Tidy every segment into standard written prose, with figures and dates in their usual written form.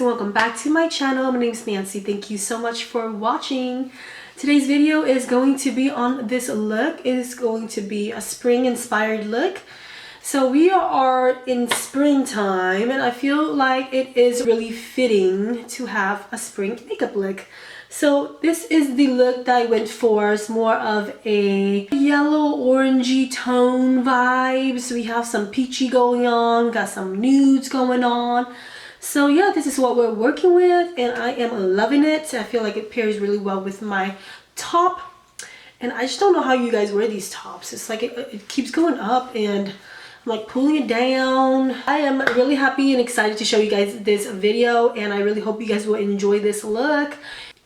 and welcome back to my channel. My name is Nancy. Thank you so much for watching. Today's video is going to be on this look. It is going to be a spring inspired look. So we are in springtime and I feel like it is really fitting to have a spring makeup look. So this is the look that I went for. It's more of a yellow orangey tone vibes. We have some peachy going on, got some nudes going on. So yeah, this is what we're working with and I am loving it. I feel like it pairs really well with my top. And I just don't know how you guys wear these tops. It's like it keeps going up and I'm like pulling it down. I am really happy and excited to show you guys this video and I really hope you guys will enjoy this look.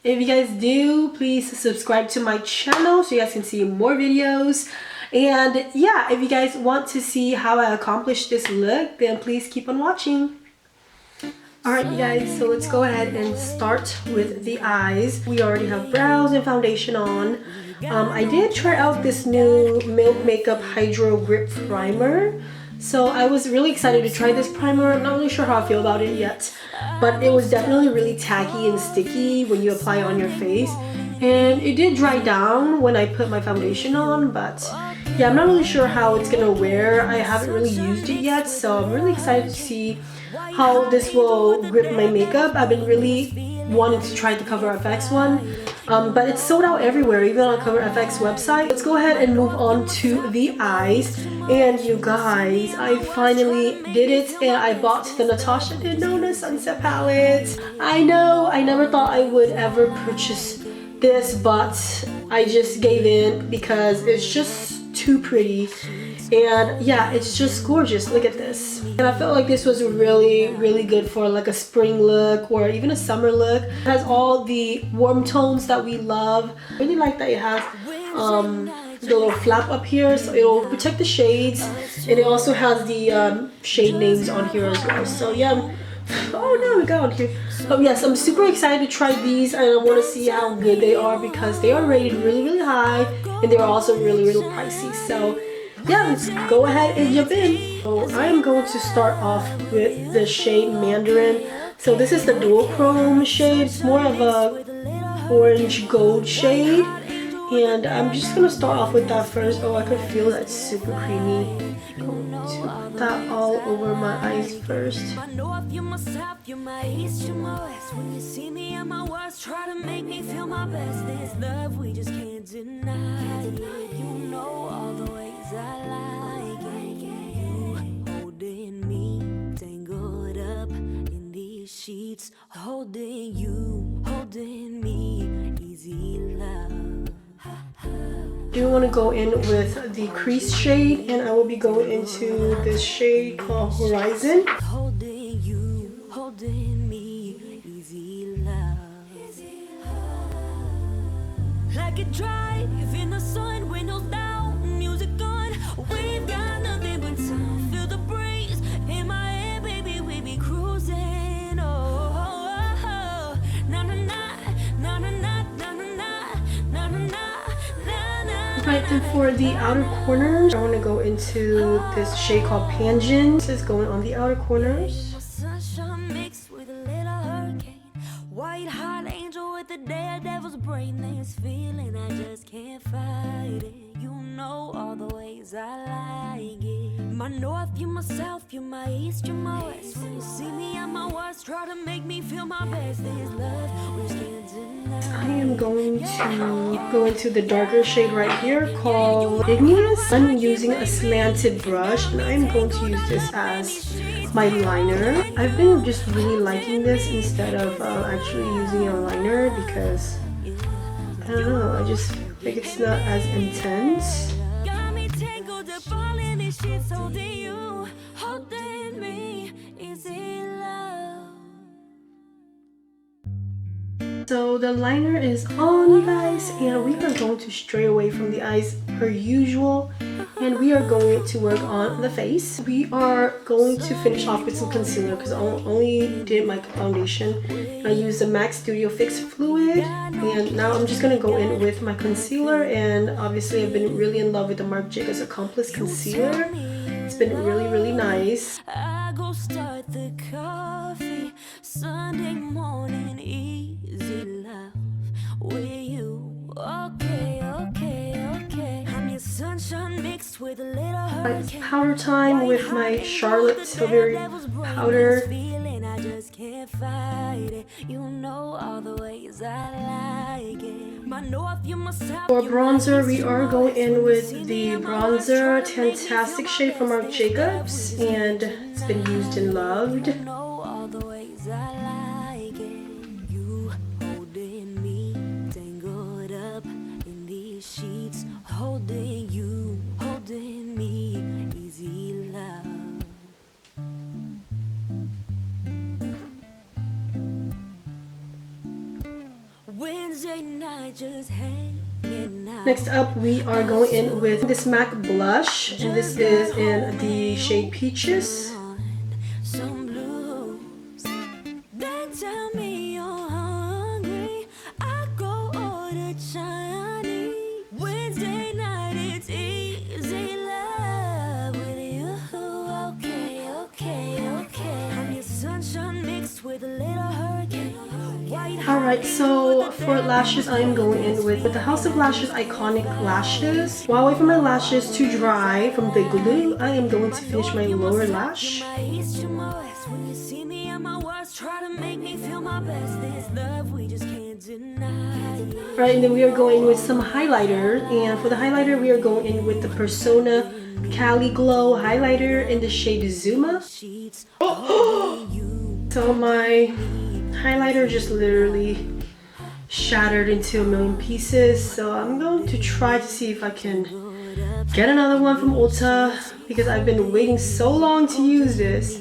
If you guys do, please subscribe to my channel so you guys can see more videos. And yeah, if you guys want to see how I accomplished this look, then please keep on watching. Alright you guys, so let's go ahead and start with the eyes. We already have brows and foundation on. I did try out this new Milk Makeup Hydro Grip Primer. So I was really excited to try this primer. I'm not really sure how I feel about it yet, but it was definitely really tacky and sticky when you apply it on your face. And it did dry down when I put my foundation on, but yeah, I'm not really sure how it's gonna wear. I haven't really used it yet, so I'm really excited to see how this will grip my makeup. I've been really wanting to try the Cover FX one, but it's sold out everywhere, even on Cover FX website. Let's go ahead and move on to the eyes. And you guys, I finally did it and I bought the Natasha Denona Sunset palette. I know, I never thought I would ever purchase this, but I just gave in because it's just too pretty. And yeah, it's just gorgeous. Look at this. And I felt like this was really good for like a spring look or even a summer look. It has all the warm tones that we love. I really like that it has the little flap up here, so it will protect the shades, and it also has the shade names on here as well. So yeah, oh no, we got on here. But yes, I'm super excited to try these and I want to see how good they are because they are rated really high and they're also really pricey. So yeah, let's go ahead and jump in. So I am going to start off with the shade Mandarin. So this is the dual chrome shade. It's more of a orange gold shade. And I'm just gonna start off with that first. Oh, I could feel that super creamy. Going to put that all over my eyes first. Sheets holding you, holding me, easy love. I do want to go in with the crease shade and I will be going into this shade called Horizon. Holding you, holding me, easy love. Like a drive in the sun, windows down, music on. We've got nothing but time. Feel the breeze in my head, baby, we be cruising. Right, then for the outer corners, I want to go into this shade called Panjin. This is going on the outer corners. White hot angel with the daredevil's brain. This feeling I just can't fight it. You know all the ways I like it. My north, you my south, you my east, you my west. When you see me at my worst, try to make me feel my best. This love, we just can't deny. I am going to go into the darker shade right here called Igneous. I'm using a slanted brush and I'm going to use this as my liner. I've been just really liking this instead of actually using a liner because I don't know, I just think it's not as intense. Got me tangled up all in this shit, holding you, holding me, easy love. So the liner is on, you guys, and we are going to stray away from the eyes per usual and we are going to work on the face. We are going to finish off with some concealer because I only did my foundation. I used the MAC Studio Fix Fluid and now I'm just going to go in with my concealer, and obviously I've been really in love with the Marc Jacobs Accomplice Concealer. It's been really nice. I go start the coffee. Sunday morning, easy love with you. Okay, okay, okay. I'm your sunshine mixed with a little hurricane. Powder time with my Charlotte Tilbury powder. I just can't fight it. You know all the ways I like it. My north, you must have. For bronzer, we are going in with the bronzer Fantastic shade from Marc Jacobs, and it's been used and loved. You know all the ways I like it. You holding me, tangled up in these sheets, holding you, holding me, easy love. Wednesday night just hanging out. Next up, we are going in with this MAC blush, and this is in the shade Peaches. Some blues. Then tell me you're hungry. I go order Chinese. Wednesday night it's easy love with you. Okay, okay, okay. I'm your sunshine mixed with a little hurricane. Alright, so for lashes, I am going in with the House of Lashes Iconic Lashes. While waiting for my lashes to dry from the glue, I am going to finish my lower lash. Alright, and then we are going with some highlighter, and for the highlighter, we are going in with the Persona Cali Glow highlighter in the shade Zuma. So my highlighter just literally shattered into a million pieces, so I'm going to try to see if I can get another one from Ulta, because I've been waiting so long to use this.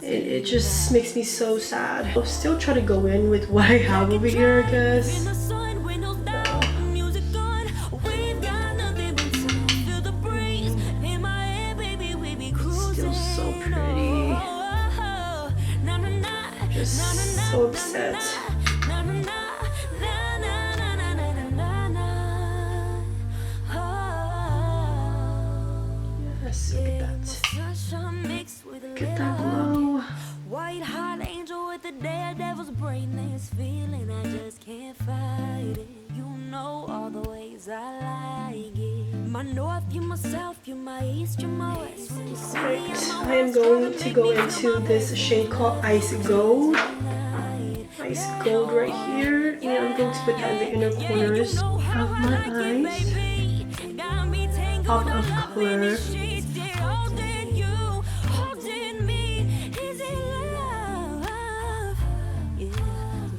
It just makes me so sad. I'll still try to go in with what I have over here, I guess. Still so pretty. Just so upset. Yes, look at that. Get that glow. White hot angel with the daredevil's brain. This feeling I just can't fight it. You know all the ways I like it. My north, you my south, you my east, you my west. Right, I am going to go into this shade called Ice Gold. Ice Gold right here, and I'm going to put that in the inner corners of my eyes. Pop of color.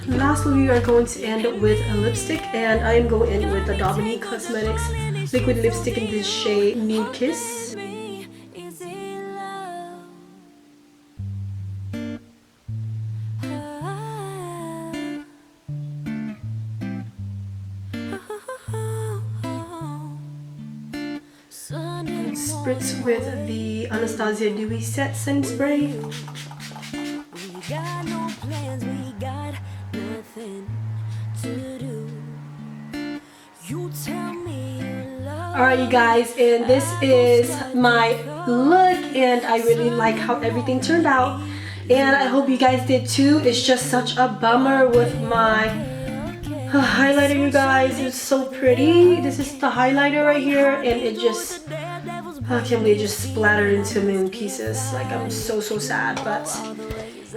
Lastly, we are going to end with a lipstick, and I am going in with the Dominique Cosmetics liquid lipstick in this shade Nude Kiss. And spritz with the Anastasia Dewy Set Setting Spray. We got no plans, we got nothing to do. You tell me you love. Alright, you guys, and this is my look, and I really like how everything turned out, and I hope you guys did too. It's just such a bummer with my highlighter, you guys. It's so pretty. This is the highlighter right here, and it just, I can't believe it just splattered into a million pieces. Like, I'm so sad, but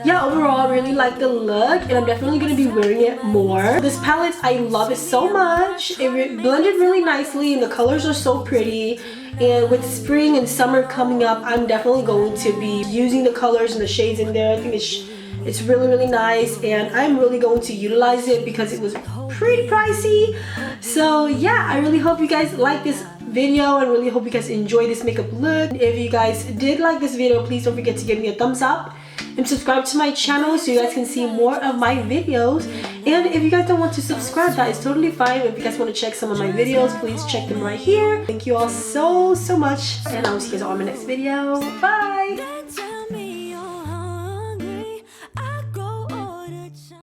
yeah, overall I really like the look, and I'm definitely going to be wearing it more. This palette, I love it so much. It blended really nicely, and the colors are so pretty. And with spring and summer coming up, I'm definitely going to be using the colors and the shades in there. I think it's really nice, and I'm really going to utilize it because it was pretty pricey. So yeah, I really hope you guys like this video, and really hope you guys enjoy this makeup look. If you guys did like this video, please don't forget to give me a thumbs up and subscribe to my channel so you guys can see more of my videos. And if you guys don't want to subscribe, that is totally fine. If you guys want to check some of my videos, please check them right here. Thank you all so much, and I will see you guys all in my next video. Bye.